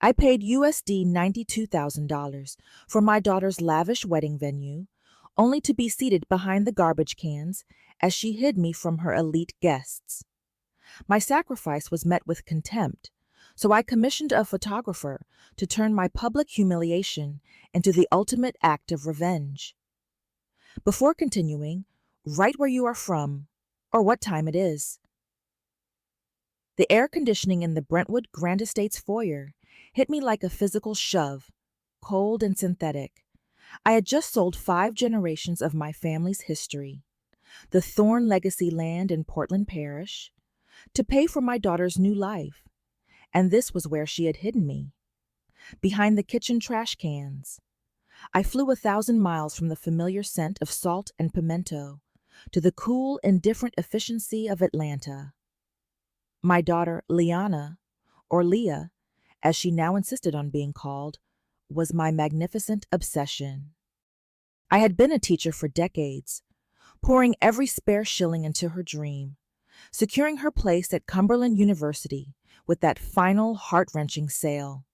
I paid USD $92,000 for my daughter's lavish wedding venue, only to be seated behind the garbage cans as she hid me from her elite guests. My sacrifice was met with contempt, so I commissioned a photographer to turn my public humiliation into the ultimate act of revenge. Before continuing, write where you are from, or what time it is. The air conditioning in the Brentwood Grand Estate's foyer hit me like a physical shove, cold and synthetic. I had just sold 5 generations of my family's history, the Thorne legacy land in Portland Parish, to pay for my daughter's new life, and this was where she had hidden me, behind the kitchen trash cans. I flew 1,000 miles from the familiar scent of salt and pimento to the cool, indifferent efficiency of Atlanta. My daughter, Liana, or Leah, as she now insisted on being called, was my magnificent obsession. I had been a teacher for decades, pouring every spare shilling into her dream, securing her place at Cumberland University with that final heart-wrenching sale.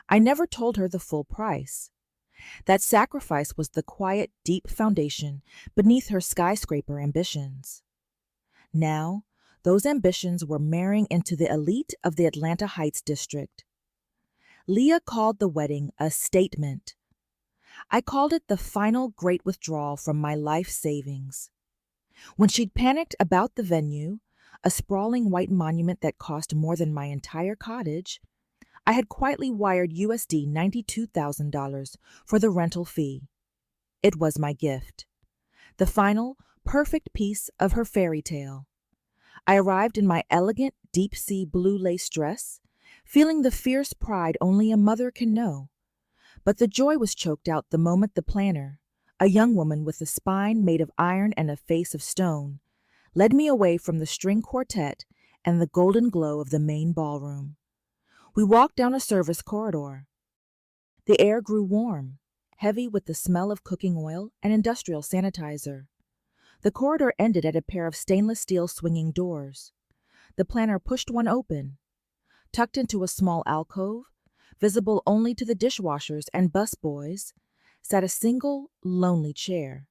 I never told her the full price. That sacrifice was the quiet, deep foundation beneath her skyscraper ambitions. Now, those ambitions were marrying into the elite of the Atlanta Heights district. Leah called the wedding a statement. I called it the final great withdrawal from my life savings. When she'd panicked about the venue, a sprawling white monument that cost more than my entire cottage, I had quietly wired USD $92,000 for the rental fee. It was my gift, the final, perfect piece of her fairy tale. I arrived in my elegant, deep-sea blue lace dress, feeling the fierce pride only a mother can know. But the joy was choked out the moment the planner, a young woman with a spine made of iron and a face of stone, led me away from the string quartet and the golden glow of the main ballroom. We walked down a service corridor. The air grew warm, heavy with the smell of cooking oil and industrial sanitizer. The corridor ended at a pair of stainless steel swinging doors. The planner pushed one open. Tucked into a small alcove, visible only to the dishwashers and busboys, sat a single, lonely chair.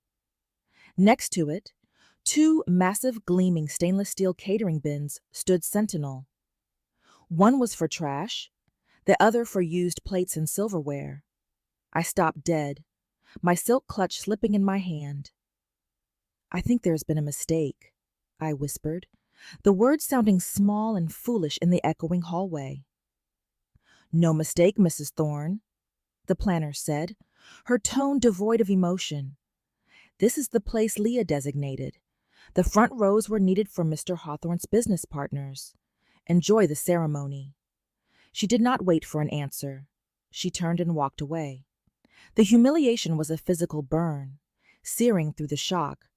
Next to it, 2 massive, gleaming stainless steel catering bins stood sentinel. One was for trash, the other for used plates and silverware. I stopped dead, my silk clutch slipping in my hand. "I think there's been a mistake," I whispered, the words sounding small and foolish in the echoing hallway. "No mistake, Mrs. Thorne," the planner said, her tone devoid of emotion. "This is the place Leah designated. The front rows were needed for Mr. Hawthorne's business partners. Enjoy the ceremony." She did not wait for an answer. She turned and walked away. The humiliation was a physical burn, searing through the shock.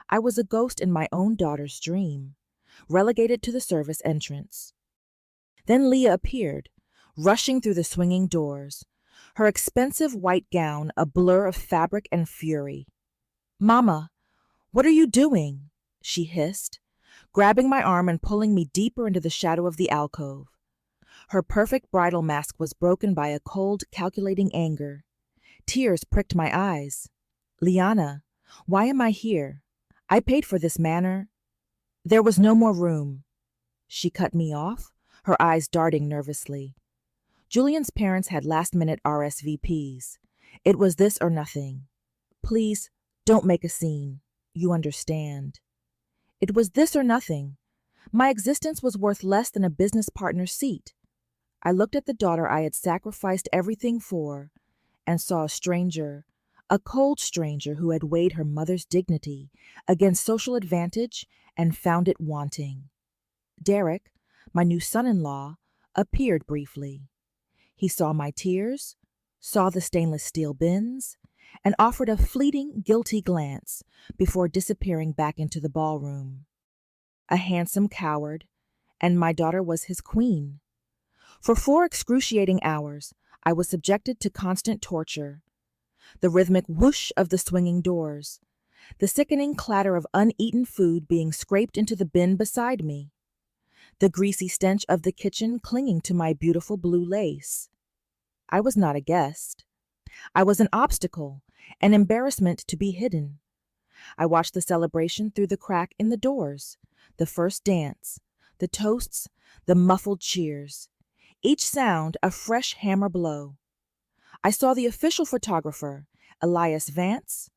I was a ghost in my own daughter's dream, relegated to the service entrance. Then Leah appeared, rushing through the swinging doors, her expensive white gown a blur of fabric and fury. "Mama, what are you doing?" she hissed, grabbing my arm and pulling me deeper into the shadow of the alcove. Her perfect bridal mask was broken by a cold, calculating anger. Tears pricked my eyes. "Liana, why am I here? I paid for this manor." "There was no more room." She cut me off, her eyes darting nervously. Julian's parents had last-minute RSVPs. It was this or nothing. "Please, don't make a scene. You understand." It was this or nothing. My existence was worth less than a business partner's seat. I looked at the daughter I had sacrificed everything for, and saw a stranger, a cold stranger who had weighed her mother's dignity against social advantage and found it wanting. Derek, my new son-in-law, appeared briefly. He saw my tears, saw the stainless steel bins, and offered a fleeting, guilty glance before disappearing back into the ballroom. A handsome coward, and my daughter was his queen. For 4 excruciating hours, I was subjected to constant torture. The rhythmic whoosh of the swinging doors, the sickening clatter of uneaten food being scraped into the bin beside me, the greasy stench of the kitchen clinging to my beautiful blue lace. I was not a guest. I was an obstacle, an embarrassment to be hidden. I watched the celebration through the crack in the doors, the first dance, the toasts, the muffled cheers, each sound a fresh hammer blow. I saw the official photographer, Elias Vance,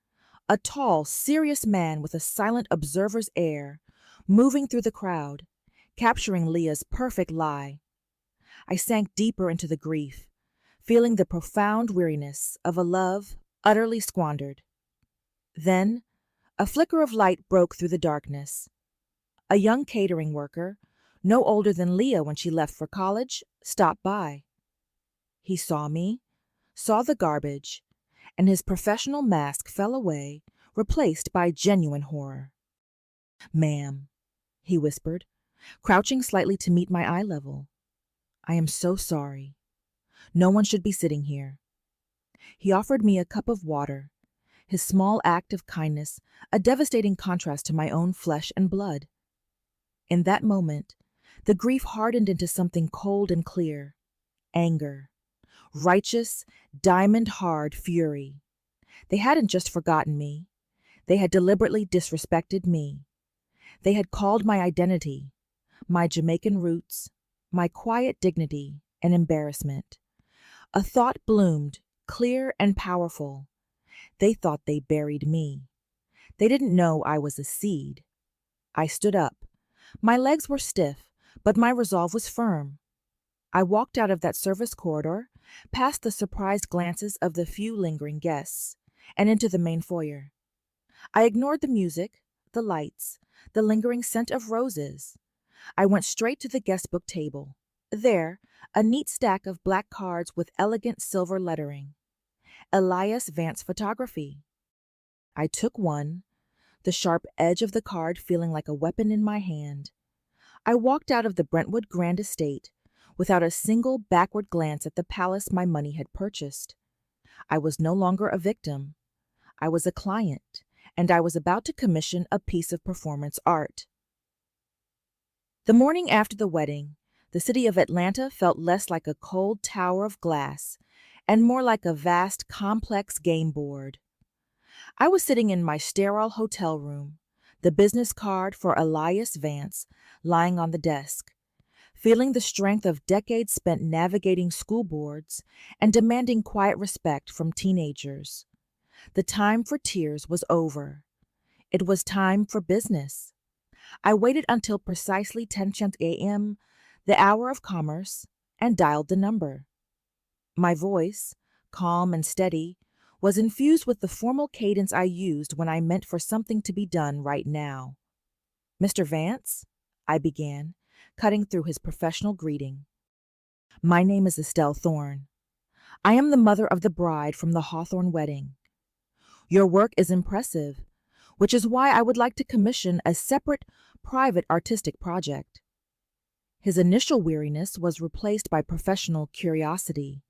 a tall, serious man with a silent observer's air, moving through the crowd, capturing Leah's perfect lie. I sank deeper into the grief, feeling the profound weariness of a love utterly squandered. Then, a flicker of light broke through the darkness. A young catering worker, no older than Leah when she left for college, stopped by. He saw me, saw the garbage, and his professional mask fell away, replaced by genuine horror. "Ma'am," he whispered, crouching slightly to meet my eye level. "I am so sorry. No one should be sitting here." He offered me a cup of water, his small act of kindness a devastating contrast to my own flesh and blood. In that moment, the grief hardened into something cold and clear: anger. Righteous, diamond-hard fury. They hadn't just forgotten me. They had deliberately disrespected me. They had called my identity, my Jamaican roots, my quiet dignity, an embarrassment. A thought bloomed, clear and powerful. They thought they buried me. They didn't know I was a seed. I stood up. My legs were stiff, but my resolve was firm. I walked out of that service corridor, past the surprised glances of the few lingering guests, and into the main foyer. I ignored the music, the lights, the lingering scent of roses. I went straight to the guest book table. There, a neat stack of black cards with elegant silver lettering. Elias Vance Photography. I took one, the sharp edge of the card feeling like a weapon in my hand. I walked out of the Brentwood Grand Estate without a single backward glance at the palace my money had purchased. I was no longer a victim. I was a client, and I was about to commission a piece of performance art. The morning after the wedding, the city of Atlanta felt less like a cold tower of glass and more like a vast, complex game board. I was sitting in my sterile hotel room, the business card for Elias Vance lying on the desk, feeling the strength of decades spent navigating school boards and demanding quiet respect from teenagers. The time for tears was over. It was time for business. I waited until precisely 10 a.m., the hour of commerce, and dialed the number. My voice, calm and steady, was infused with the formal cadence I used when I meant for something to be done right now. "Mr. Vance?" I began, cutting through his professional greeting. "My name is Estelle Thorne. I am the mother of the bride from the Hawthorne wedding. Your work is impressive, which is why I would like to commission a separate, private artistic project." His initial weariness was replaced by professional curiosity.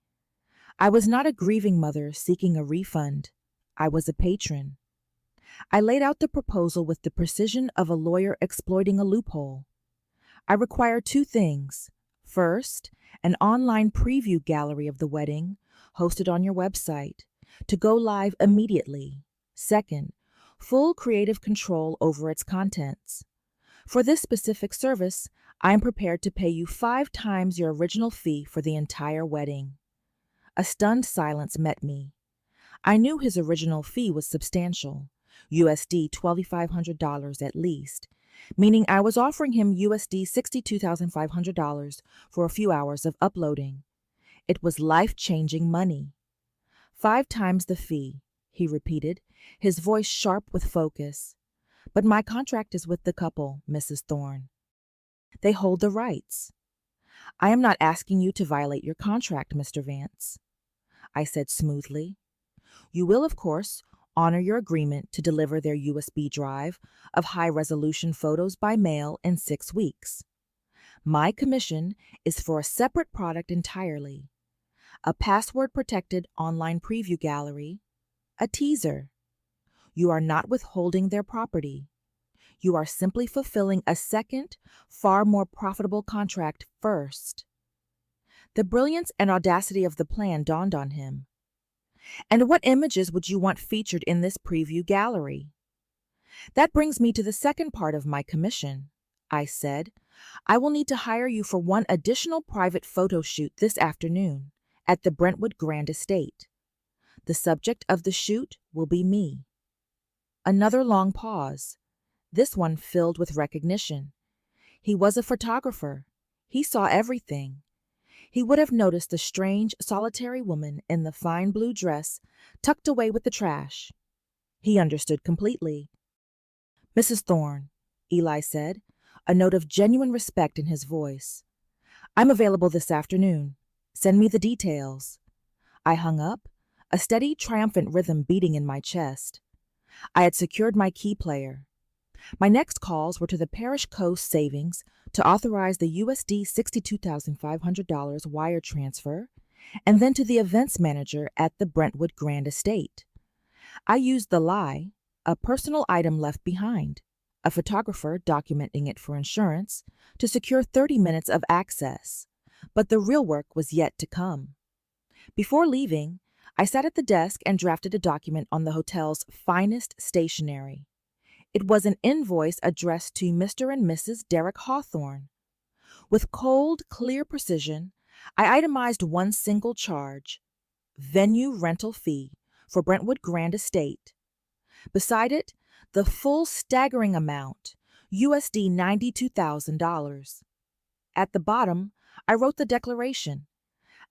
I was not a grieving mother seeking a refund. I was a patron. I laid out the proposal with the precision of a lawyer exploiting a loophole. I require two things. First, an online preview gallery of the wedding, hosted on your website, to go live immediately. Second, full creative control over its contents. For this specific service, I am prepared to pay you 5 times your original fee for the entire wedding. A stunned silence met me. I knew his original fee was substantial, USD $2,500 at least, meaning I was offering him USD $62,500 for a few hours of uploading. It was life-changing money. 5 times the fee, he repeated, his voice sharp with focus. "But my contract is with the couple, Mrs. Thorne. They hold the rights." "I am not asking you to violate your contract, Mr. Vance," I said smoothly. "You will, of course, honor your agreement to deliver their USB drive of high-resolution photos by mail in 6 weeks. My commission is for a separate product entirely, a password-protected online preview gallery, a teaser. You are not withholding their property. You are simply fulfilling a second, far more profitable contract first. The brilliance and audacity of the plan dawned on him. And what images would you want featured in this preview gallery? That brings me to the second part of my commission, I said. I will need to hire you for one additional private photo shoot this afternoon at the Brentwood Grand Estate. The subject of the shoot will be me. Another long pause, this one filled with recognition. He was a photographer. He saw everything. He would have noticed the strange, solitary woman in the fine blue dress tucked away with the trash. He understood completely. Mrs. Thorne, Eli said, a note of genuine respect in his voice. I'm available this afternoon. Send me the details. I hung up, a steady, triumphant rhythm beating in my chest. I had secured my key player. My next calls were to the Parish Coast Savings to authorize the USD $62,500 wire transfer, and then to the events manager at the Brentwood Grand Estate. I used the lie, a personal item left behind, a photographer documenting it for insurance, to secure 30 minutes of access, but the real work was yet to come. Before leaving, I sat at the desk and drafted a document on the hotel's finest stationery. It was an invoice addressed to Mr. and Mrs. Derek Hawthorne. With cold, clear precision, I itemized one single charge: venue rental fee for Brentwood Grand Estate. Beside it, the full staggering amount, USD $92,000. At the bottom, I wrote the declaration: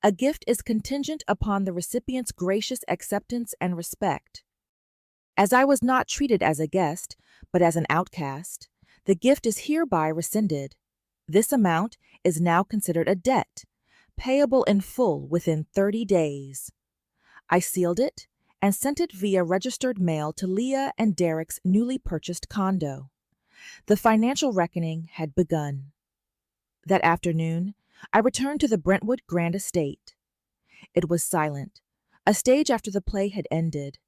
a gift is contingent upon the recipient's gracious acceptance and respect. As I was not treated as a guest, but as an outcast, the gift is hereby rescinded. This amount is now considered a debt, payable in full within 30 days. I sealed it and sent it via registered mail to Leah and Derek's newly purchased condo. The financial reckoning had begun. That afternoon, I returned to the Brentwood Grand Estate. It was silent, a stage after the play had ended.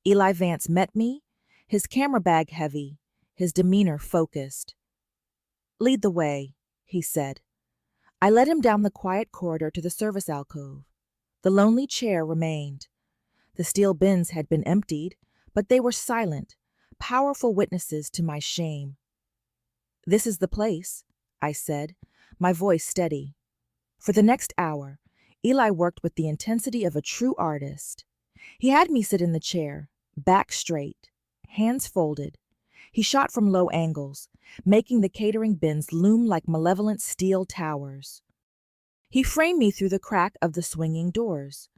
Eli Vance met me, his camera bag heavy, his demeanor focused. Lead the way, he said. I led him down the quiet corridor to the service alcove. The lonely chair remained. The steel bins had been emptied, but they were silent, powerful witnesses to my shame. This is the place, I said, my voice steady. For the next hour, Eli worked with the intensity of a true artist. He had me sit in the chair, back straight, hands folded. He shot from low angles, making the catering bins loom like malevolent steel towers. He framed me through the crack of the swinging doors,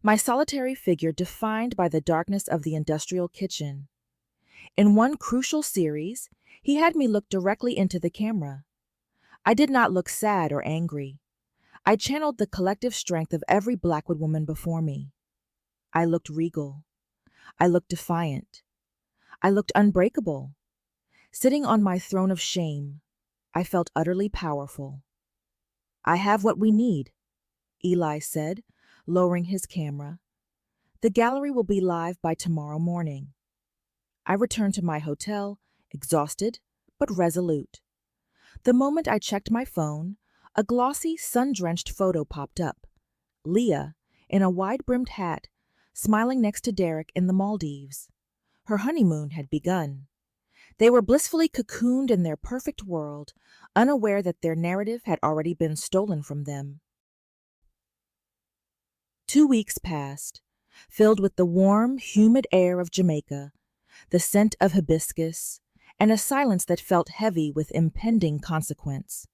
my solitary figure defined by the darkness of the industrial kitchen. In one crucial series, he had me look directly into the camera. I did not look sad or angry. I channeled the collective strength of every Blackwood woman before me. I looked regal. I looked defiant. I looked unbreakable. Sitting on my throne of shame, I felt utterly powerful. I have what we need, Eli said, lowering his camera. The gallery will be live by tomorrow morning. I returned to my hotel, exhausted but resolute. The moment I checked my phone, a glossy, sun-drenched photo popped up. Leah, in a wide-brimmed hat, smiling next to Derek in the Maldives. Her honeymoon had begun. They were blissfully cocooned in their perfect world, unaware that their narrative had already been stolen from them. 2 weeks passed, filled with the warm, humid air of Jamaica, the scent of hibiscus, and a silence that felt heavy with impending consequence.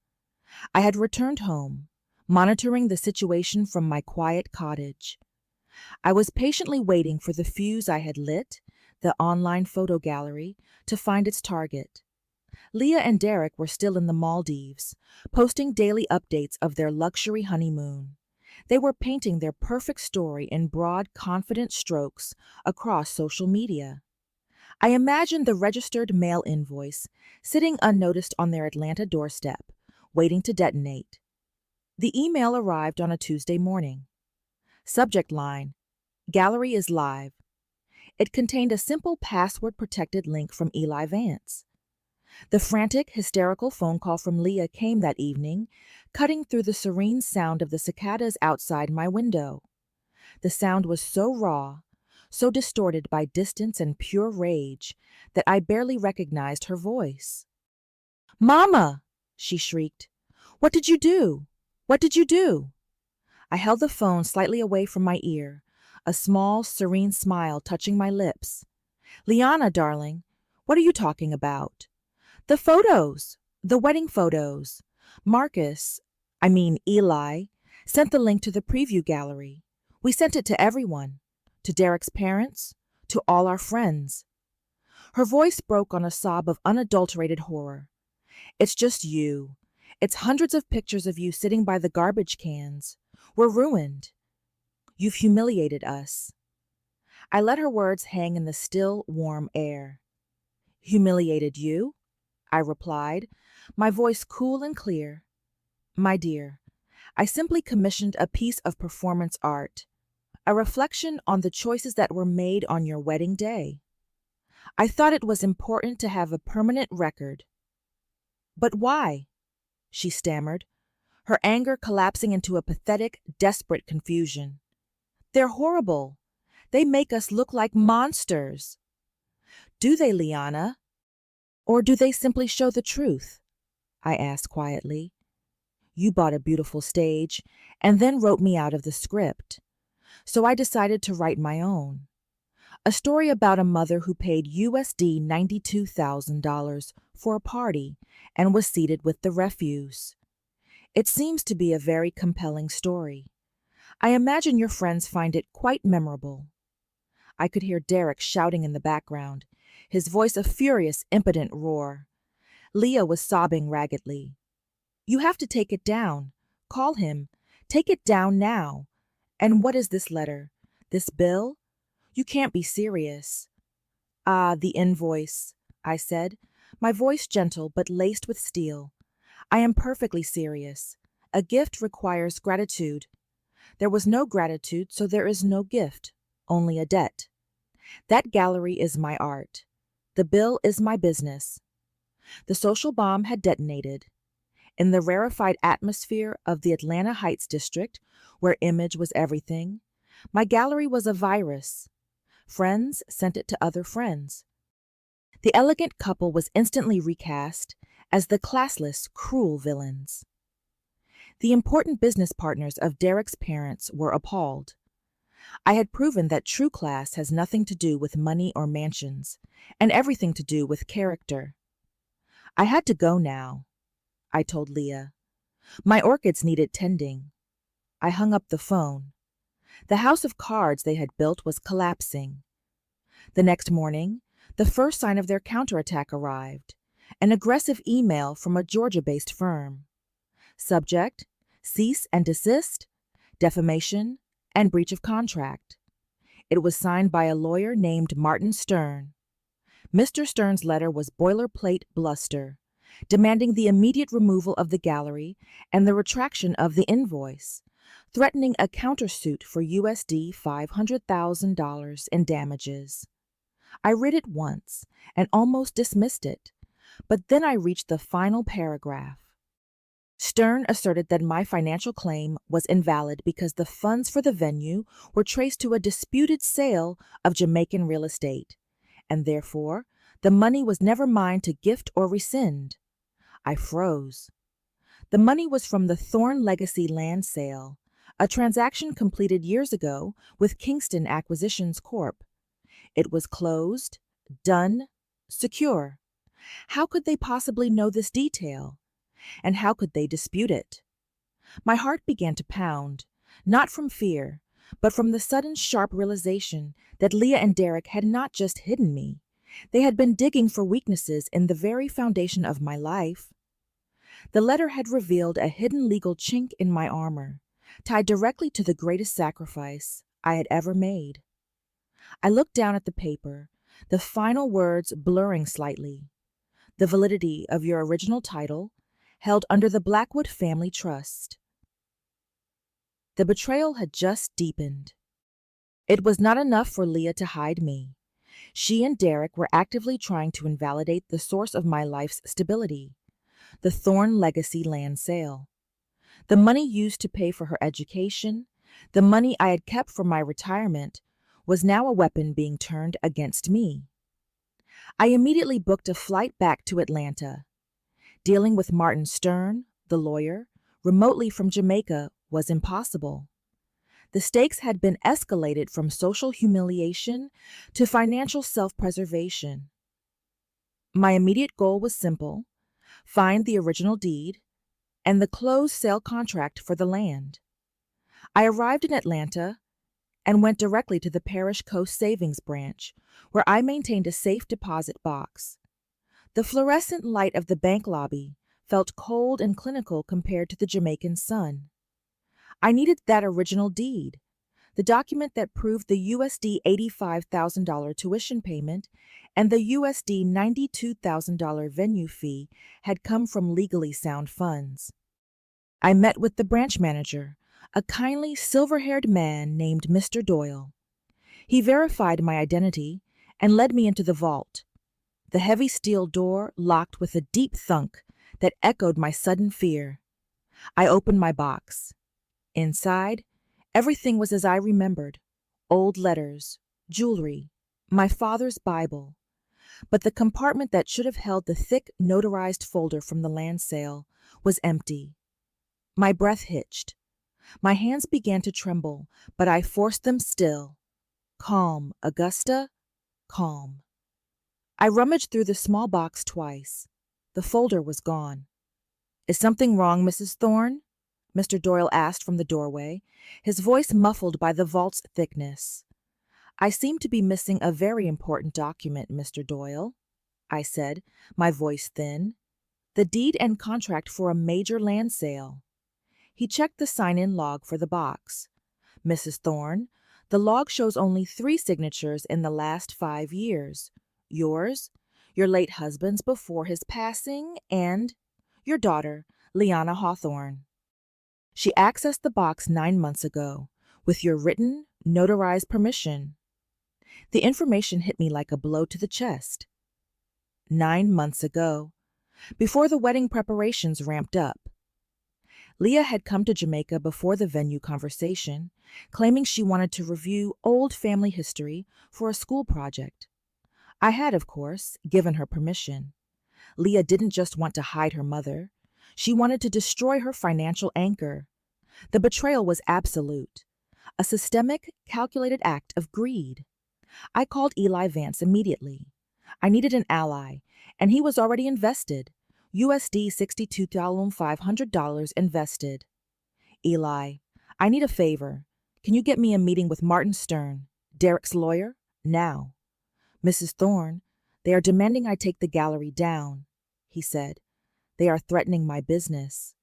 I had returned home, monitoring the situation from my quiet cottage. I was patiently waiting for the fuse I had lit, the online photo gallery, to find its target. Leah and Derek were still in the Maldives, posting daily updates of their luxury honeymoon. They were painting their perfect story in broad, confident strokes across social media. I imagined the registered mail invoice sitting unnoticed on their Atlanta doorstep, waiting to detonate. The email arrived on a Tuesday morning. Subject line: Gallery is live. It contained a simple password-protected link from Eli Vance. The frantic, hysterical phone call from Leah came that evening, cutting through the serene sound of the cicadas outside my window. The sound was so raw, so distorted by distance and pure rage, that I barely recognized her voice. "Mama!" she shrieked. "What did you do? What did you do?" I held the phone slightly away from my ear, a small, serene smile touching my lips. "Liana, darling, what are you talking about?" "The photos! The wedding photos! Eli, sent the link to the preview gallery. We sent it to everyone. To Derek's parents, to all our friends." Her voice broke on a sob of unadulterated horror. "It's just you. It's hundreds of pictures of you sitting by the garbage cans. We're ruined. You've humiliated us." I let her words hang in the still, warm air. "Humiliated you?" I replied, my voice cool and clear. "My dear, I simply commissioned a piece of performance art, a reflection on the choices that were made on your wedding day. I thought it was important to have a permanent record." "But why?" she stammered, her anger collapsing into a pathetic, desperate confusion. "They're horrible. They make us look like monsters." "Do they, Liana? Or do they simply show the truth?" I asked quietly. "You bought a beautiful stage and then wrote me out of the script. So I decided to write my own. A story about a mother who paid USD $92,000 for a party and was seated with the refuse. It seems to be a very compelling story. I imagine your friends find it quite memorable." I could hear Derek shouting in the background, his voice a furious, impotent roar. Leah was sobbing raggedly. "You have to take it down. Call him. Take it down now. And what is this letter? This bill? You can't be serious." "Ah, the invoice," I said, my voice gentle but laced with steel. "I am perfectly serious. A gift requires gratitude. There was no gratitude, so there is no gift, only a debt. That gallery is my art. The bill is my business." The social bomb had detonated. In the rarefied atmosphere of the Atlanta Heights district, where image was everything, my gallery was a virus. Friends sent it to other friends. The elegant couple was instantly recast as the classless, cruel villains. The important business partners of Derek's parents were appalled. I had proven that true class has nothing to do with money or mansions, and everything to do with character. I had to go now, I told Leah. My orchids needed tending. I hung up the phone. The house of cards they had built was collapsing. The next morning, the first sign of their counterattack arrived, an aggressive email from a Georgia-based firm. Subject: cease and desist, defamation, and breach of contract. It was signed by a lawyer named Martin Stern. Mr. Stern's letter was boilerplate bluster, demanding the immediate removal of the gallery and the retraction of the invoice, threatening a countersuit for USD $500,000 in damages. I read it once and almost dismissed it, but then I reached the final paragraph. Stern asserted that my financial claim was invalid because the funds for the venue were traced to a disputed sale of Jamaican real estate, and therefore the money was never mine to gift or rescind. I froze. The money was from the Thorn Legacy land sale, a transaction completed years ago with Kingston Acquisitions Corp. It was closed, done, secure. How could they possibly know this detail? And how could they dispute it? My heart began to pound, not from fear, but from the sudden sharp realization that Leah and Derek had not just hidden me. They had been digging for weaknesses in the very foundation of my life. The letter had revealed a hidden legal chink in my armor, tied directly to the greatest sacrifice I had ever made. I looked down at the paper, the final words blurring slightly. The validity of your original title, held under the Blackwood Family Trust. The betrayal had just deepened. It was not enough for Leah to hide me. She and Derek were actively trying to invalidate the source of my life's stability, the Thorne legacy land sale. The money used to pay for her education, the money I had kept for my retirement, was now a weapon being turned against me. I immediately booked a flight back to Atlanta. Dealing with Martin Stern, the lawyer, remotely from Jamaica was impossible. The stakes had been escalated from social humiliation to financial self-preservation. My immediate goal was simple: find the original deed and the closed sale contract for the land. I arrived in Atlanta and went directly to the Parish Coast Savings Branch, where I maintained a safe deposit box. The fluorescent light of the bank lobby felt cold and clinical compared to the Jamaican sun. I needed that original deed, the document that proved the USD $85,000 tuition payment and the USD $92,000 venue fee had come from legally sound funds. I met with the branch manager, a kindly silver-haired man named Mr. Doyle. He verified my identity and led me into the vault. The heavy steel door locked with a deep thunk that echoed my sudden fear. I opened my box. Inside, everything was as I remembered: old letters, jewelry, my father's Bible. But the compartment that should have held the thick, notarized folder from the land sale was empty. My breath hitched. My hands began to tremble, but I forced them still. Calm, Augusta, calm. I rummaged through the small box twice. The folder was gone. "Is something wrong, Mrs. Thorne?" Mr. Doyle asked from the doorway, his voice muffled by the vault's thickness. "I seem to be missing a very important document, Mr. Doyle," I said, my voice thin. "The deed and contract for a major land sale." He checked the sign-in log for the box. "Mrs. Thorne, the log shows only 3 signatures in the last 5 years. Yours, your late husband's before his passing, and your daughter, Liana Hawthorne. She accessed the box 9 months ago, with your written, notarized permission." The information hit me like a blow to the chest. 9 months ago, before the wedding preparations ramped up. Leah had come to Jamaica before the venue conversation, claiming she wanted to review old family history for a school project. I had, of course, given her permission. Leah didn't just want to hide her mother. She wanted to destroy her financial anchor. The betrayal was absolute, a systemic, calculated act of greed. I called Eli Vance immediately. I needed an ally, and he was already invested. USD $62,500 invested. "Eli, I need a favor. Can you get me a meeting with Martin Stern, Derek's lawyer, now?" "Mrs. Thorne, they are demanding I take the gallery down," he said. "They are threatening my business."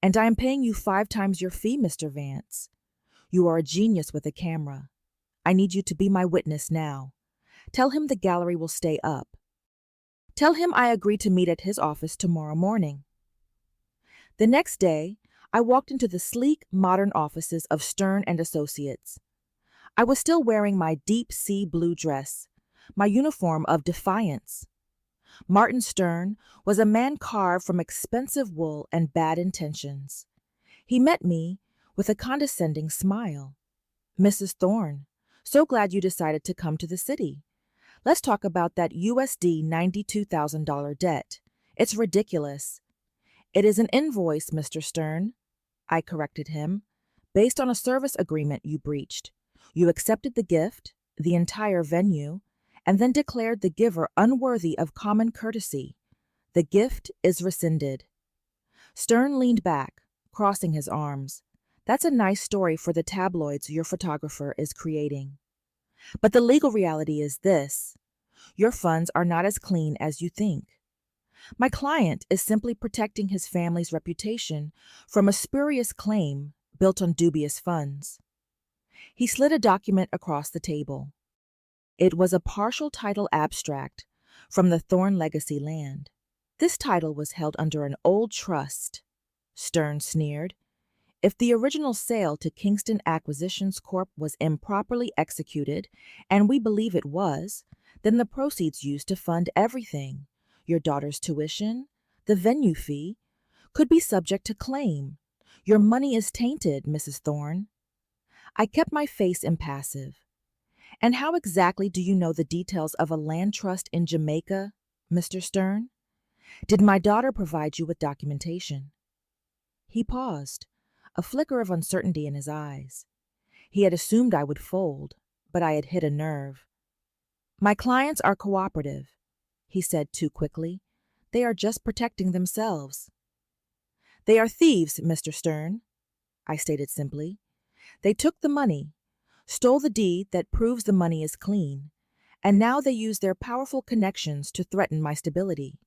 "And I am paying you 5 times your fee, Mr. Vance. You are a genius with a camera. I need you to be my witness now. Tell him the gallery will stay up. Tell him I agree to meet at his office tomorrow morning." The next day, I walked into the sleek, modern offices of Stern and Associates. I was still wearing my deep sea blue dress, my uniform of defiance. Martin Stern was a man carved from expensive wool and bad intentions. He met me with a condescending smile. "Mrs. Thorne, so glad you decided to come to the city. Let's talk about that USD $92,000 debt. It's ridiculous." "It is an invoice, Mr. Stern," I corrected him, "based on a service agreement you breached. You accepted the gift, the entire venue, and then declared the giver unworthy of common courtesy. The gift is rescinded." Stern leaned back, crossing his arms. "That's a nice story for the tabloids your photographer is creating. But the legal reality is this: your funds are not as clean as you think. My client is simply protecting his family's reputation from a spurious claim built on dubious funds." He slid a document across the table. It was a partial title abstract from the Thorne legacy land. This title was held under an old trust. Stern sneered. "If the original sale to Kingston Acquisitions Corp. was improperly executed, and we believe it was, then the proceeds used to fund everything, your daughter's tuition, the venue fee, could be subject to claim. Your money is tainted, Mrs. Thorne. I kept my face impassive. And how exactly do you know the details of a land trust in Jamaica, Mr. Stern? Did my daughter provide you with documentation? He paused, a flicker of uncertainty in his eyes. He had assumed I would fold, but I had hit a nerve. My clients are cooperative, he said too quickly. They are just protecting themselves. They are thieves, Mr. Stern, I stated simply. They took the money, stole the deed that proves the money is clean, and now they use their powerful connections to threaten my stability.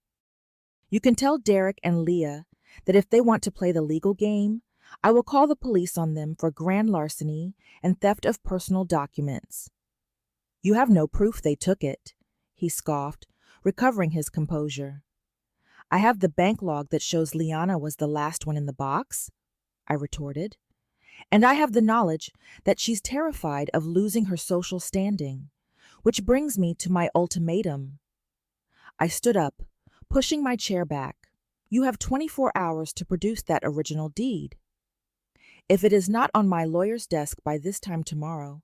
You can tell Derek and Leah that if they want to play the legal game, I will call the police on them for grand larceny and theft of personal documents. You have no proof they took it, he scoffed, recovering his composure. I have the bank log that shows Liana was the last one in the box, I retorted. And I have the knowledge that she's terrified of losing her social standing, which brings me to my ultimatum. I stood up, pushing my chair back. You have 24 hours to produce that original deed. If it is not on my lawyer's desk by this time tomorrow,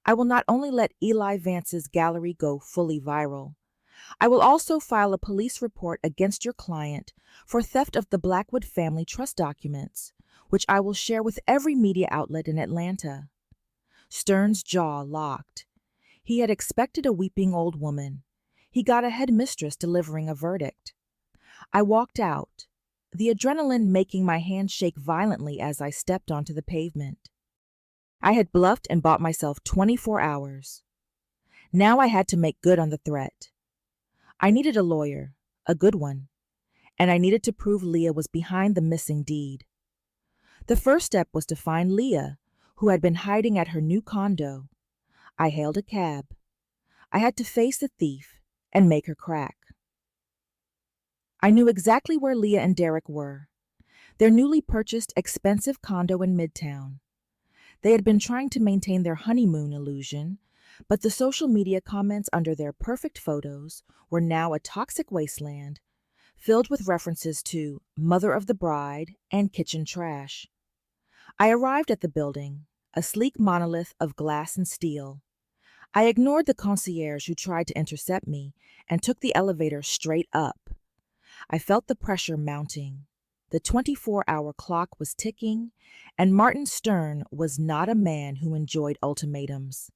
I will not only let Eli Vance's gallery go fully viral, I will also file a police report against your client for theft of the Blackwood family trust documents, which I will share with every media outlet in Atlanta. Stern's jaw locked. He had expected a weeping old woman. He got a headmistress delivering a verdict. I walked out, the adrenaline making my hands shake violently as I stepped onto the pavement. I had bluffed and bought myself 24 hours. Now I had to make good on the threat. I needed a lawyer, a good one, and I needed to prove Leah was behind the missing deed. The first step was to find Leah, who had been hiding at her new condo. I hailed a cab. I had to face the thief and make her crack. I knew exactly where Leah and Derek were, their newly purchased expensive condo in Midtown. They had been trying to maintain their honeymoon illusion, but the social media comments under their perfect photos were now a toxic wasteland, filled with references to mother of the bride and kitchen trash. I arrived at the building, a sleek monolith of glass and steel. I ignored the concierge who tried to intercept me and took the elevator straight up. I felt the pressure mounting. The 24-hour clock was ticking, and Martin Stern was not a man who enjoyed ultimatums.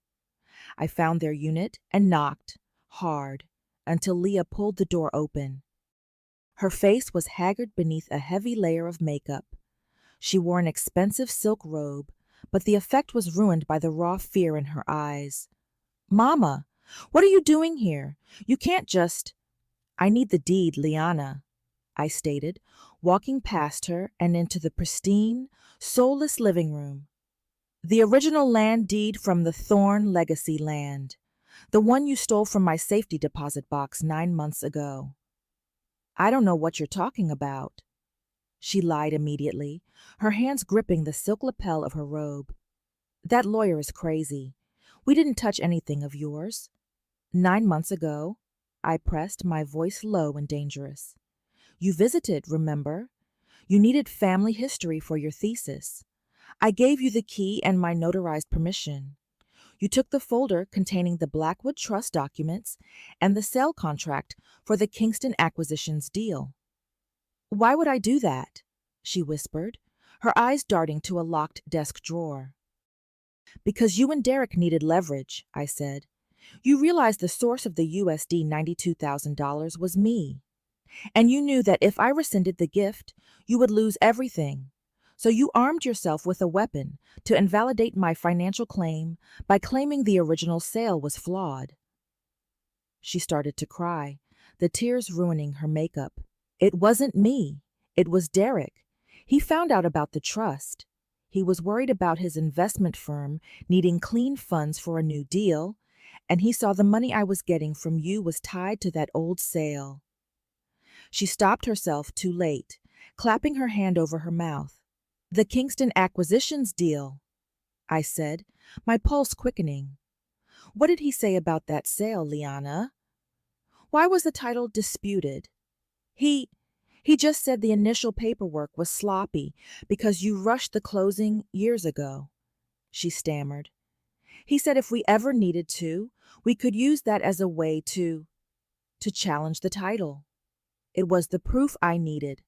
I found their unit and knocked, hard, until Leah pulled the door open. Her face was haggard beneath a heavy layer of makeup. She wore an expensive silk robe, but the effect was ruined by the raw fear in her eyes. "Mama, what are you doing here? You can't just—" "I need the deed, Liana," I stated, walking past her and into the pristine, soulless living room. "The original land deed from the Thorne legacy land, the one you stole from my safety deposit box 9 months ago." "I don't know what you're talking about." She lied immediately, her hands gripping the silk lapel of her robe. "That lawyer is crazy. We didn't touch anything of yours." 9 months ago, I pressed, my voice low and dangerous. "You visited, remember? You needed family history for your thesis. I gave you the key and my notarized permission. You took the folder containing the Blackwood Trust documents and the sale contract for the Kingston acquisitions deal." "Why would I do that?" she whispered, her eyes darting to a locked desk drawer. "Because you and Derek needed leverage," I said. "You realized the source of the USD $92,000 was me. And you knew that if I rescinded the gift, you would lose everything. So you armed yourself with a weapon to invalidate my financial claim by claiming the original sale was flawed." She started to cry, the tears ruining her makeup. "It wasn't me. It was Derek. He found out about the trust. He was worried about his investment firm needing clean funds for a new deal, and he saw the money I was getting from you was tied to that old sale." She stopped herself too late, clapping her hand over her mouth. "The Kingston acquisitions deal," I said, my pulse quickening. "What did he say about that sale, Liana? Why was the title disputed? He he just said the initial paperwork was sloppy because you rushed the closing years ago, she stammered. He said if we ever needed to, we could use that as a way to challenge the title. It was the proof I needed.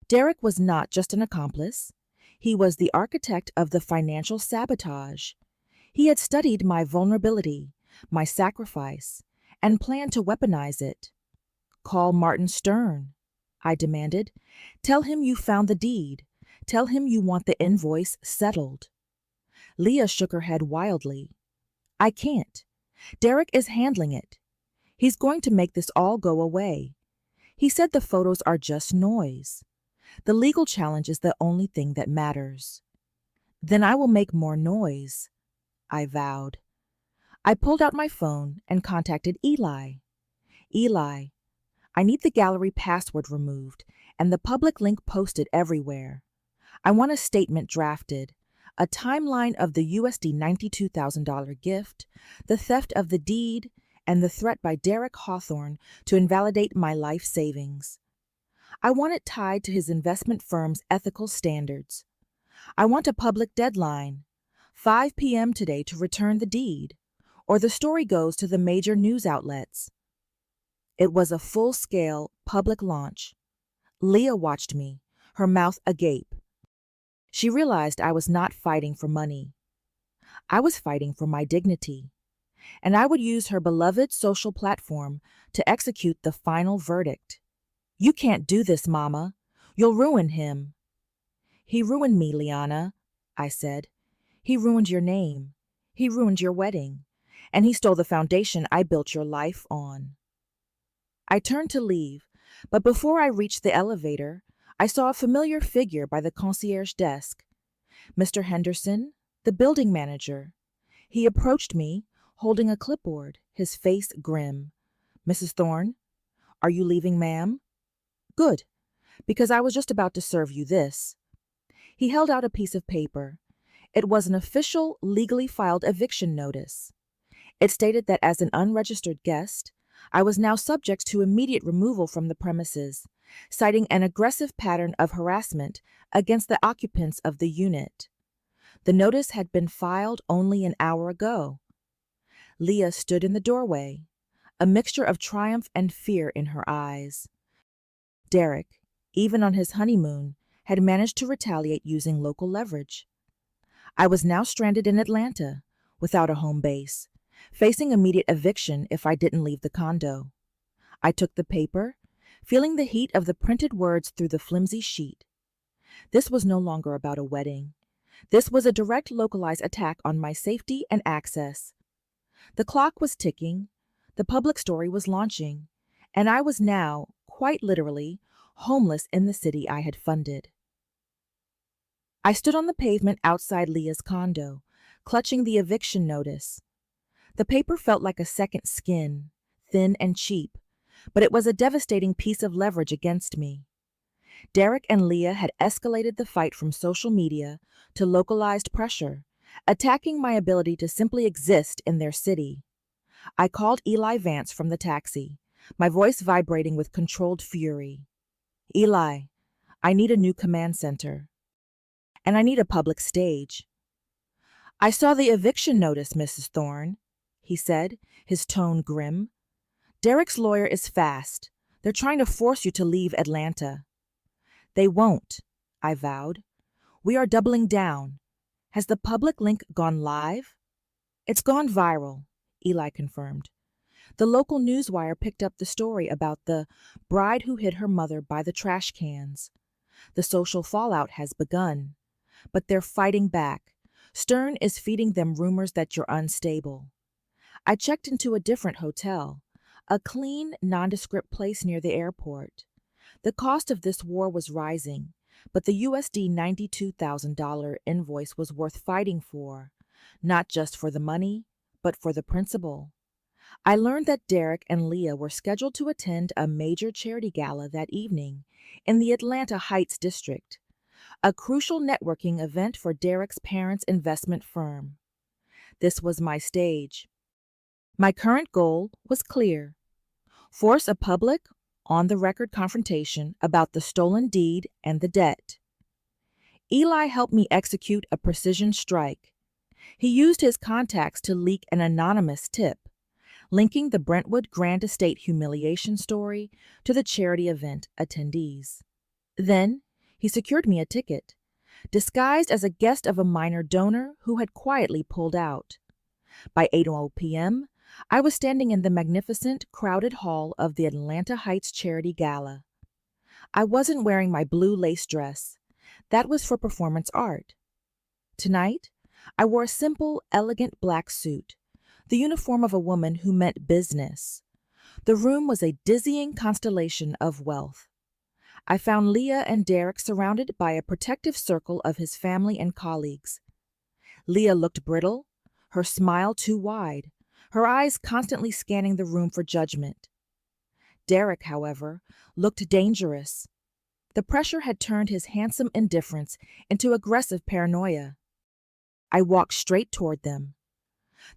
Derek was not just an accomplice. He was the architect of the financial sabotage. He had studied my vulnerability, my sacrifice, and planned to weaponize it. Call Martin Stern, I demanded. Tell him you found the deed. Tell him you want the invoice settled. Leah shook her head wildly. I can't. Derek is handling it. He's going to make this all go away. He said the photos are just noise. The legal challenge is the only thing that matters. Then I will make more noise, I vowed. I pulled out my phone and contacted Eli. Eli, I need the gallery password removed and the public link posted everywhere. I want a statement drafted, a timeline of the USD $92,000 gift, the theft of the deed, and the threat by Derek Hawthorne to invalidate my life savings. I want it tied to his investment firm's ethical standards. I want a public deadline, 5 p.m. today to return the deed, or the story goes to the major news outlets. It was a full-scale public launch. Leah watched me, her mouth agape. She realized I was not fighting for money. I was fighting for my dignity, and I would use her beloved social platform to execute the final verdict. You can't do this, Mama. You'll ruin him. He ruined me, Liana, I said. He ruined your name. He ruined your wedding. And he stole the foundation I built your life on. I turned to leave, but before I reached the elevator, I saw a familiar figure by the concierge desk. Mr. Henderson, the building manager. He approached me, holding a clipboard, his face grim. Mrs. Thorne, are you leaving, ma'am? Good, because I was just about to serve you this. He held out a piece of paper. It was an official, legally filed eviction notice. It stated that as an unregistered guest, I was now subject to immediate removal from the premises, citing an aggressive pattern of harassment against the occupants of the unit. The notice had been filed only an hour ago. Leah stood in the doorway, a mixture of triumph and fear in her eyes. Derek, even on his honeymoon, had managed to retaliate using local leverage. I was now stranded in Atlanta, without a home base, facing immediate eviction if I didn't leave the condo. I took the paper, feeling the heat of the printed words through the flimsy sheet. This was no longer about a wedding. This was a direct localized attack on my safety and access. The clock was ticking, the public story was launching, and I was now, quite literally, homeless in the city I had funded. I stood on the pavement outside Leah's condo, clutching the eviction notice. The paper felt like a second skin, thin and cheap, but it was a devastating piece of leverage against me. Derek and Leah had escalated the fight from social media to localized pressure, attacking my ability to simply exist in their city. I called Eli Vance from the taxi, my voice vibrating with controlled fury. Eli, I need a new command center. And I need a public stage. I saw the eviction notice, Mrs. Thorne, he said, his tone grim. Derek's lawyer is fast. They're trying to force you to leave Atlanta. They won't, I vowed. We are doubling down. Has the public link gone live? It's gone viral, Eli confirmed. The local newswire picked up the story about the bride who hid her mother by the trash cans. The social fallout has begun, but they're fighting back. Stern is feeding them rumors that you're unstable. I checked into a different hotel, a clean, nondescript place near the airport. The cost of this war was rising, but the USD $92,000 invoice was worth fighting for, not just for the money, but for the principle. I learned that Derek and Leah were scheduled to attend a major charity gala that evening in the Atlanta Heights district, a crucial networking event for Derek's parents' investment firm. This was my stage. My current goal was clear: Force a public, on-the-record confrontation about the stolen deed and the debt. Eli helped me execute a precision strike. He used his contacts to leak an anonymous tip, linking the Brentwood Grand Estate humiliation story to the charity event attendees. Then, he secured me a ticket, disguised as a guest of a minor donor who had quietly pulled out. By 8:00 p.m., I was standing in the magnificent, crowded hall of the Atlanta Heights Charity Gala. I wasn't wearing my blue lace dress. That was for performance art. Tonight, I wore a simple, elegant black suit, the uniform of a woman who meant business. The room was a dizzying constellation of wealth. I found Leah and Derek surrounded by a protective circle of his family and colleagues. Leah looked brittle, her smile too wide, her eyes constantly scanning the room for judgment. Derek, however, looked dangerous. The pressure had turned his handsome indifference into aggressive paranoia. I walked straight toward them.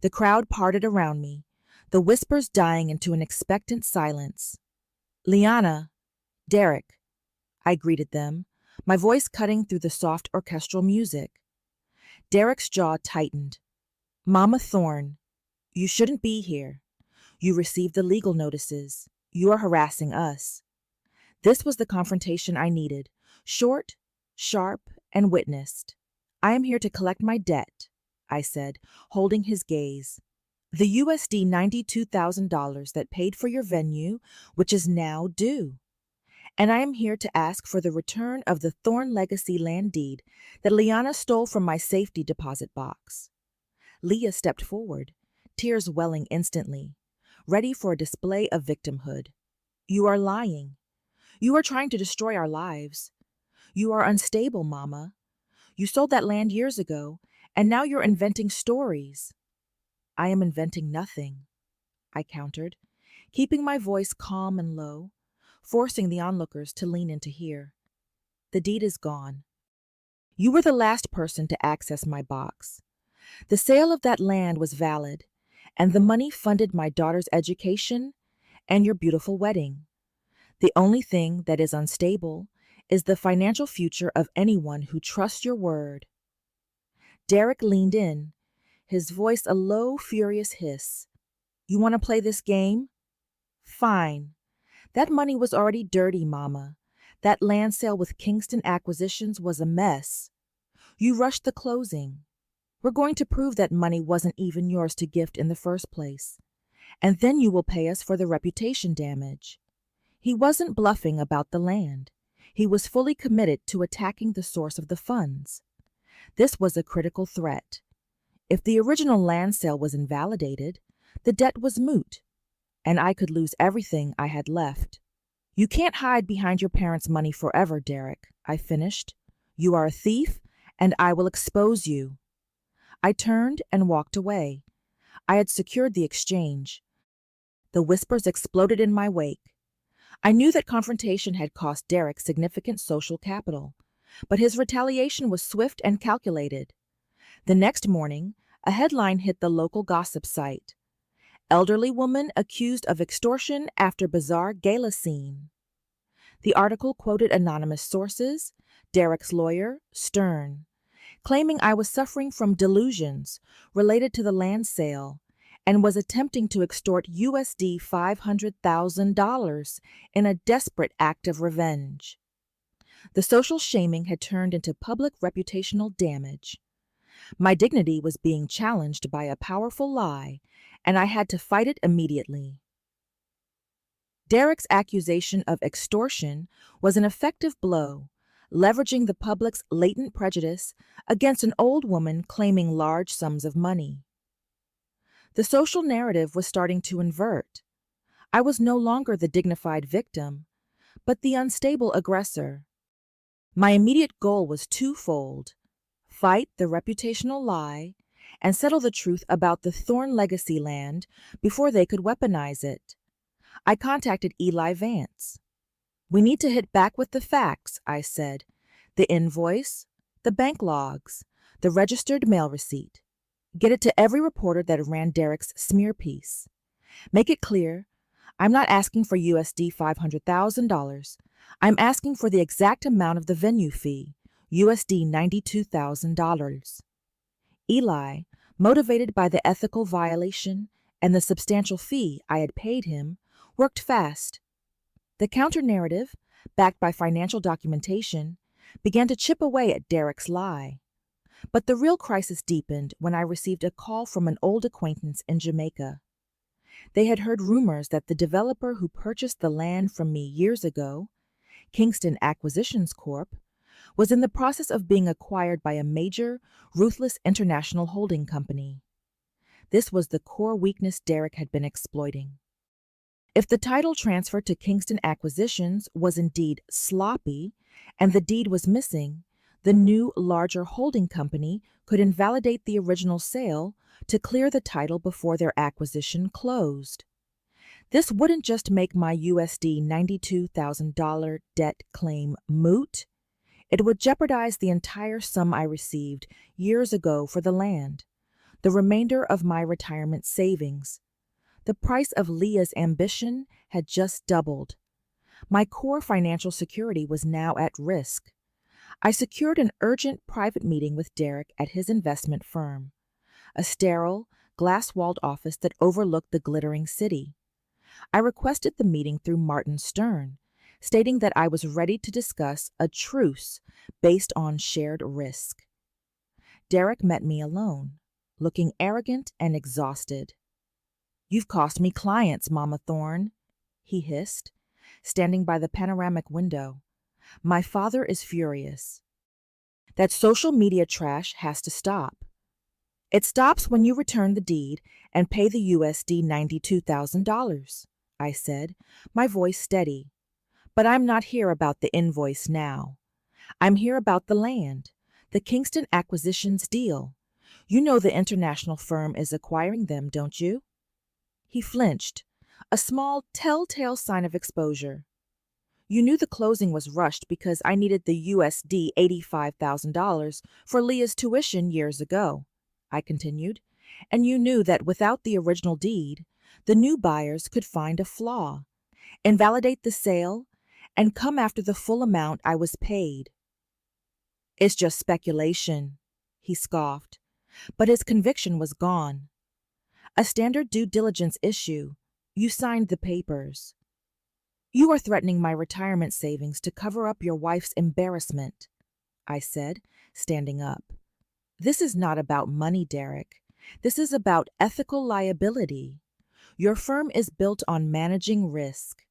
The crowd parted around me, the whispers dying into an expectant silence. "Liana, Derek," I greeted them, my voice cutting through the soft orchestral music. Derek's jaw tightened. "Mama Thorne, you shouldn't be here. You received the legal notices. You are harassing us." This was the confrontation I needed, short, sharp, and witnessed. "I am here to collect my debt," I said, holding his gaze. "The USD $92,000 that paid for your venue, which is now due. And I am here to ask for the return of the Thorne Legacy land deed that Liana stole from my safety deposit box." Leah stepped forward, tears welling instantly, ready for a display of victimhood. "You are lying. You are trying to destroy our lives. You are unstable, Mama. You sold that land years ago, and now you're inventing stories." "I am inventing nothing," I countered, keeping my voice calm and low, forcing the onlookers to lean in to hear. "The deed is gone. You were the last person to access my box. The sale of that land was valid, and the money funded my daughter's education and your beautiful wedding. The only thing that is unstable is the financial future of anyone who trusts your word." Derek leaned in, his voice a low, furious hiss. "You want to play this game? Fine. That money was already dirty, Mama. That land sale with Kingston Acquisitions was a mess. You rushed the closing. We're going to prove that money wasn't even yours to gift in the first place. And then you will pay us for the reputation damage." He wasn't bluffing about the land. He was fully committed to attacking the source of the funds. This was a critical threat. If the original land sale was invalidated, the debt was moot, and I could lose everything I had left. "You can't hide behind your parents' money forever, Derek," I finished. "You are a thief, and I will expose you." I turned and walked away. I had secured the exchange. The whispers exploded in my wake. I knew that confrontation had cost Derek significant social capital, but his retaliation was swift and calculated. The next morning, a headline hit the local gossip site. "Elderly woman accused of extortion after bizarre gala scene." The article quoted anonymous sources, Derek's lawyer, Stern, claiming I was suffering from delusions related to the land sale and was attempting to extort USD $500,000 in a desperate act of revenge. The social shaming had turned into public reputational damage. My dignity was being challenged by a powerful lie, and I had to fight it immediately. Derek's accusation of extortion was an effective blow, leveraging the public's latent prejudice against an old woman claiming large sums of money. The social narrative was starting to invert. I was no longer the dignified victim, but the unstable aggressor. My immediate goal was twofold: fight the reputational lie and settle the truth about the Thorne Legacy land before they could weaponize it. I contacted Eli Vance. "We need to hit back with the facts," I said. "The invoice, the bank logs, the registered mail receipt. Get it to every reporter that ran Derek's smear piece. Make it clear I'm not asking for USD $500,000. I'm asking for the exact amount of the venue fee, USD $92,000. Eli, motivated by the ethical violation and the substantial fee I had paid him, worked fast. The counter-narrative, backed by financial documentation, began to chip away at Derek's lie. But the real crisis deepened when I received a call from an old acquaintance in Jamaica. They had heard rumors that the developer who purchased the land from me years ago, Kingston Acquisitions Corp., was in the process of being acquired by a major, ruthless international holding company. This was the core weakness Derek had been exploiting. If the title transfer to Kingston Acquisitions was indeed sloppy and the deed was missing, the new, larger holding company could invalidate the original sale to clear the title before their acquisition closed. This wouldn't just make my USD $92,000 debt claim moot, it would jeopardize the entire sum I received years ago for the land, the remainder of my retirement savings. The price of Leah's ambition had just doubled. My core financial security was now at risk. I secured an urgent private meeting with Derek at his investment firm, a sterile, glass-walled office that overlooked the glittering city. I requested the meeting through Martin Stern, stating that I was ready to discuss a truce based on shared risk. Derek met me alone, looking arrogant and exhausted. "You've cost me clients, Mama Thorne," he hissed, standing by the panoramic window. "My father is furious. That social media trash has to stop. It stops when you return the deed and pay the USD $92,000, I said, my voice steady. "But I'm not here about the invoice now. I'm here about the land, the Kingston Acquisitions deal. You know the international firm is acquiring them, don't you?" He flinched, a small telltale sign of exposure. "You knew the closing was rushed because I needed the USD $85,000 for Leah's tuition years ago," I continued, "and you knew that without the original deed, the new buyers could find a flaw, invalidate the sale, and come after the full amount I was paid." "It's just speculation," he scoffed, but his conviction was gone. "A standard due diligence issue. You signed the papers." "You are threatening my retirement savings to cover up your wife's embarrassment," I said, standing up. "This is not about money, Derek. This is about ethical liability. Your firm is built on managing risk.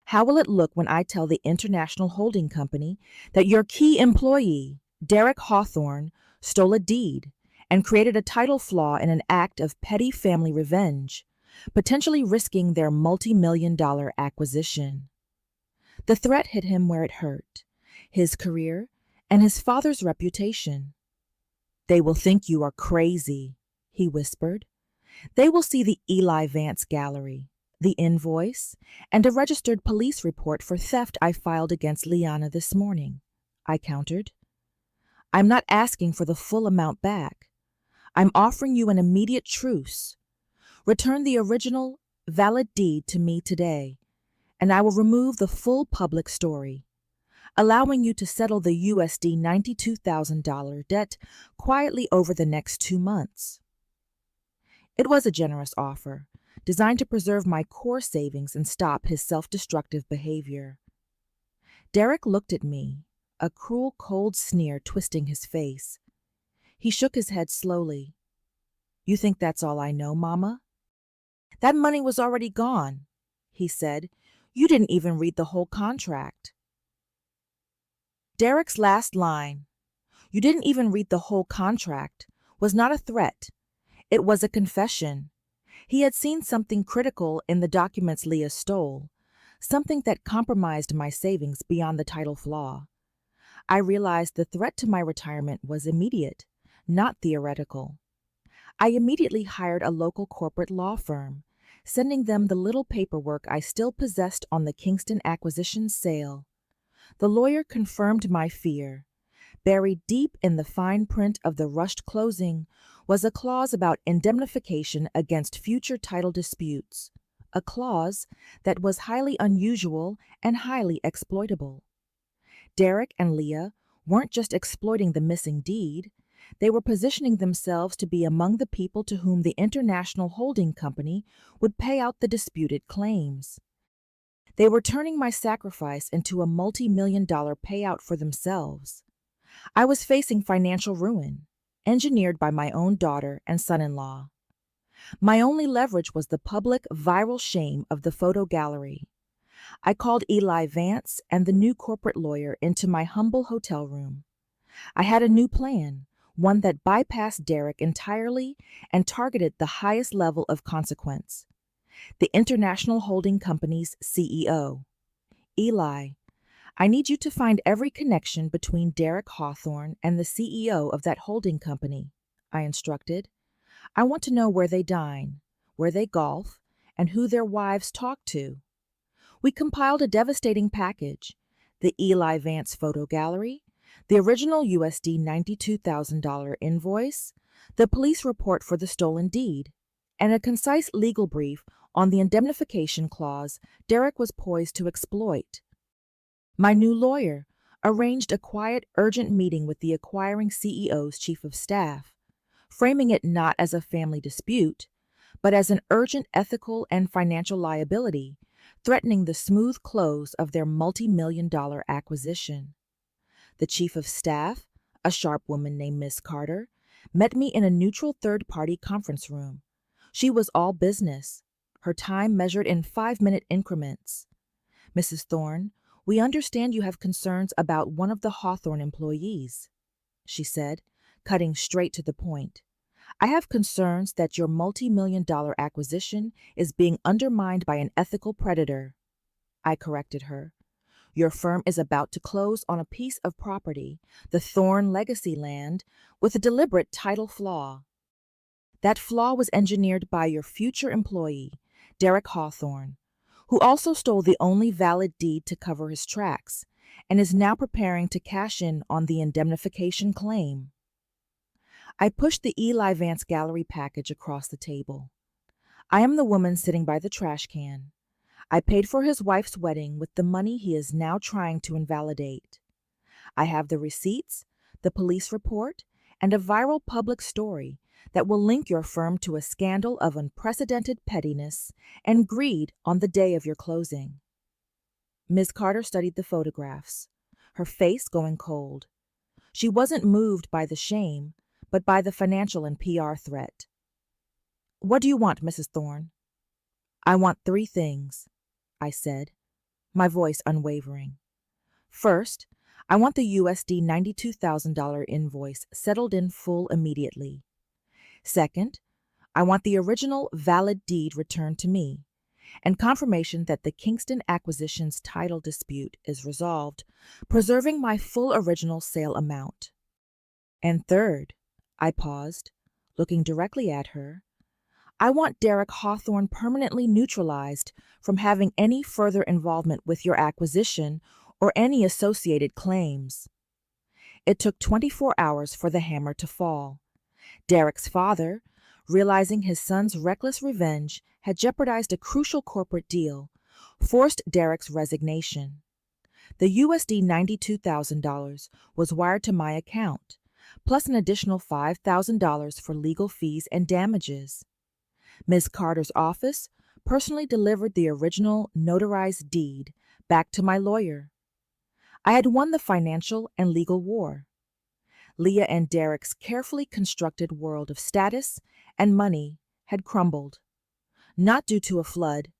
How will it look when I tell the international holding company that your key employee, Derek Hawthorne, stole a deed and created a title flaw in an act of petty family revenge, potentially risking their multi-million-dollar acquisition?" The threat hit him where it hurt, his career and his father's reputation. "They will think you are crazy," he whispered. "They will see the Eli Vance gallery, the invoice, and a registered police report for theft I filed against Liana this morning," I countered. "I'm not asking for the full amount back. I'm offering you an immediate truce. Return the original, valid deed to me today, and I will remove the full public story, allowing you to settle the USD $92,000 debt quietly over the next 2 months. It was a generous offer, designed to preserve my core savings and stop his self-destructive behavior. Derek looked at me, a cruel, cold sneer twisting his face. He shook his head slowly. "You think that's all I know, Mama?" "That money was already gone," he said. "You didn't even read the whole contract." Derek's last line, "You didn't even read the whole contract," was not a threat. It was a confession. He had seen something critical in the documents Leah stole, something that compromised my savings beyond the title flaw. I realized the threat to my retirement was immediate, not theoretical. I immediately hired a local corporate law firm, sending them the little paperwork I still possessed on the Kingston acquisition sale. The lawyer confirmed my fear. Buried deep in the fine print of the rushed closing was a clause about indemnification against future title disputes, a clause that was highly unusual and highly exploitable. Derek and Leah weren't just exploiting the missing deed, they were positioning themselves to be among the people to whom the international holding company would pay out the disputed claims. They were turning my sacrifice into a multi-million-dollar payout for themselves. I was facing financial ruin, engineered by my own daughter and son-in-law. My only leverage was the public viral shame of the photo gallery. I called Eli Vance and the new corporate lawyer into my humble hotel room. I had a new plan, one that bypassed Derek entirely and targeted the highest level of consequence: the International Holding Company's CEO. Eli, I need you to find every connection between Derek Hawthorne and the CEO of that holding company, I instructed. I want to know where they dine, where they golf, and who their wives talk to. We compiled a devastating package: the Eli Vance photo gallery, the original $92,000 invoice, the police report for the stolen deed, and a concise legal brief on the indemnification clause Derek was poised to exploit. My new lawyer arranged a quiet, urgent meeting with the acquiring CEO's chief of staff, framing it not as a family dispute, but as an urgent ethical and financial liability threatening the smooth close of their multi-million-dollar acquisition. The chief of staff, a sharp woman named Miss Carter, met me in a neutral third-party conference room. She was all business, her time measured in 5-minute increments. Mrs. Thorne, we understand you have concerns about one of the Hawthorne employees, she said, cutting straight to the point. I have concerns that your multi-million-dollar acquisition is being undermined by an ethical predator. I corrected her. Your firm is about to close on a piece of property, the Thorne legacy land, with a deliberate title flaw. That flaw was engineered by your future employee, Derek Hawthorne, who also stole the only valid deed to cover his tracks and is now preparing to cash in on the indemnification claim. I pushed the Eli Vance gallery package across the table. I am the woman sitting by the trash can. I paid for his wife's wedding with the money he is now trying to invalidate. I have the receipts, the police report, and a viral public story that will link your firm to a scandal of unprecedented pettiness and greed on the day of your closing. Ms. Carter studied the photographs, her face going cold. She wasn't moved by the shame, but by the financial and PR threat. What do you want, Mrs. Thorne? I want 3 things, I said, my voice unwavering. First, I want the $92,000 invoice settled in full immediately. Second, I want the original valid deed returned to me, and confirmation that the Kingston acquisition's title dispute is resolved, preserving my full original sale amount. And third, I paused, looking directly at her, I want Derek Hawthorne permanently neutralized from having any further involvement with your acquisition or any associated claims. It took 24 hours for the hammer to fall. Derek's father, realizing his son's reckless revenge had jeopardized a crucial corporate deal, forced Derek's resignation. The $92,000 was wired to my account, plus an additional $5,000 for legal fees and damages. Ms. Carter's office personally delivered the original notarized deed back to my lawyer. I had won the financial and legal war. Leah and Derek's carefully constructed world of status and money had crumbled, not due to a flood,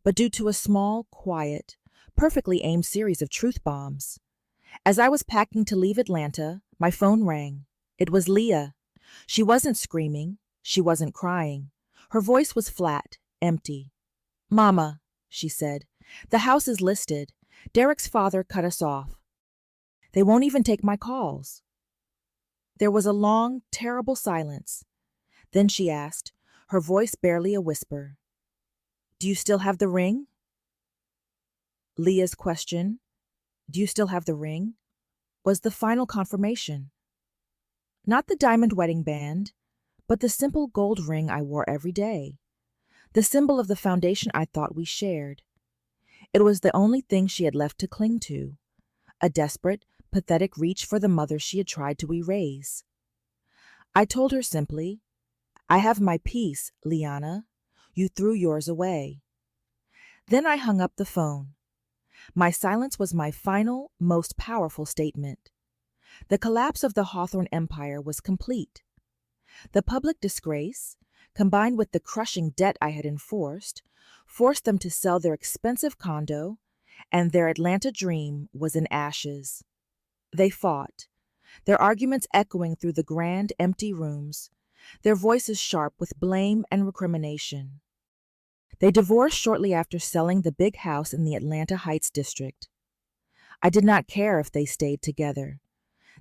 but due to a small, quiet, perfectly aimed series of truth bombs. As I was packing to leave Atlanta, my phone rang. It was Leah. She wasn't screaming. She wasn't crying. Her voice was flat, empty. Mama, she said, the house is listed. Derek's father cut us off. They won't even take my calls. There was a long, terrible silence. Then she asked, her voice barely a whisper, Do you still have the ring? Leah's question, Do you still have the ring? Was the final confirmation. Not the diamond wedding band, but the simple gold ring I wore every day. the symbol of the foundation I thought we shared. It was the only thing she had left to cling to, a desperate, pathetic reach for the mother she had tried to erase. I told her simply, "I have my peace, Liana. You threw yours away." Then I hung up the phone. My silence was my final, most powerful statement. The collapse of the Hawthorne Empire was complete. The public disgrace, combined with the crushing debt I had enforced, forced them to sell their expensive condo, and their Atlanta dream was in ashes. They fought, their arguments echoing through the grand, empty rooms, their voices sharp with blame and recrimination. They divorced shortly after selling the big house in the Atlanta Heights district. I did not care if they stayed together.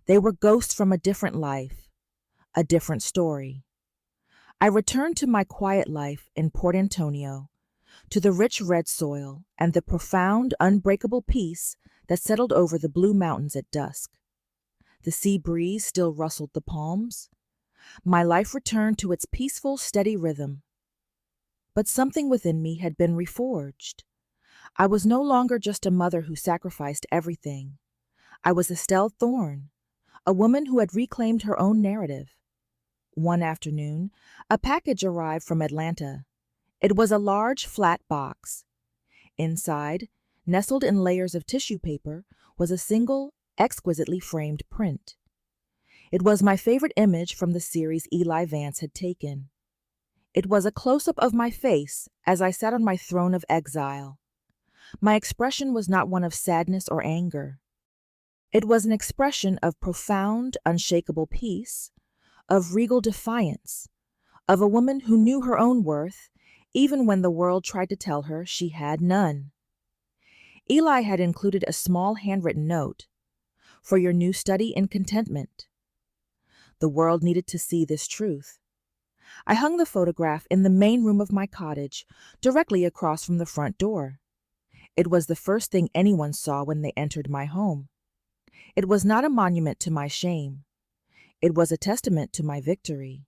They were ghosts from a different life, a different story. I returned to my quiet life in Port Antonio, to the rich red soil and the profound, unbreakable peace that settled over the blue mountains at dusk. The sea breeze still rustled the palms. My life returned to its peaceful, steady rhythm. But something within me had been reforged. I was no longer just a mother who sacrificed everything. I was Estelle Thorne, a woman who had reclaimed her own narrative. One afternoon, a package arrived from Atlanta. It was a large, flat box. Inside, nestled in layers of tissue paper, was a single, exquisitely framed print. It was my favorite image from the series Eli Vance had taken. It was a close-up of my face as I sat on my throne of exile. My expression was not one of sadness or anger. It was an expression of profound, unshakable peace, of regal defiance, of a woman who knew her own worth, even when the world tried to tell her she had none. Eli had included a small handwritten note, "For your new study in contentment." The world needed to see this truth. I hung the photograph in the main room of my cottage, directly across from the front door. It was the first thing anyone saw when they entered my home. It was not a monument to my shame. It was a testament to my victory.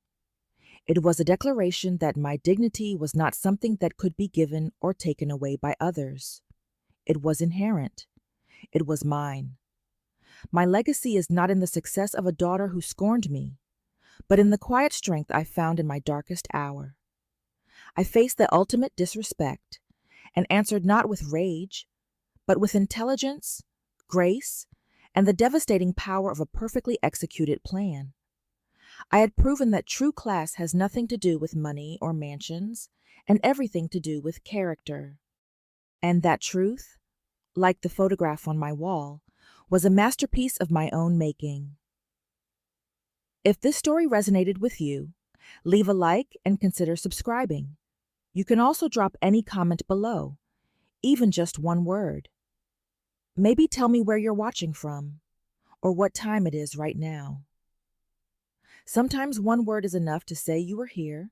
It was a declaration that my dignity was not something that could be given or taken away by others. It was inherent. It was mine. My legacy is not in the success of a daughter who scorned me, but in the quiet strength I found in my darkest hour. I faced the ultimate disrespect and answered not with rage, but with intelligence, grace, and the devastating power of a perfectly executed plan. I had proven that true class has nothing to do with money or mansions, and everything to do with character. And that truth, like the photograph on my wall, was a masterpiece of my own making. If this story resonated with you, leave a like and consider subscribing. You can also drop any comment below, even just one word. Maybe tell me where you're watching from, or what time it is right now. Sometimes one word is enough to say you are here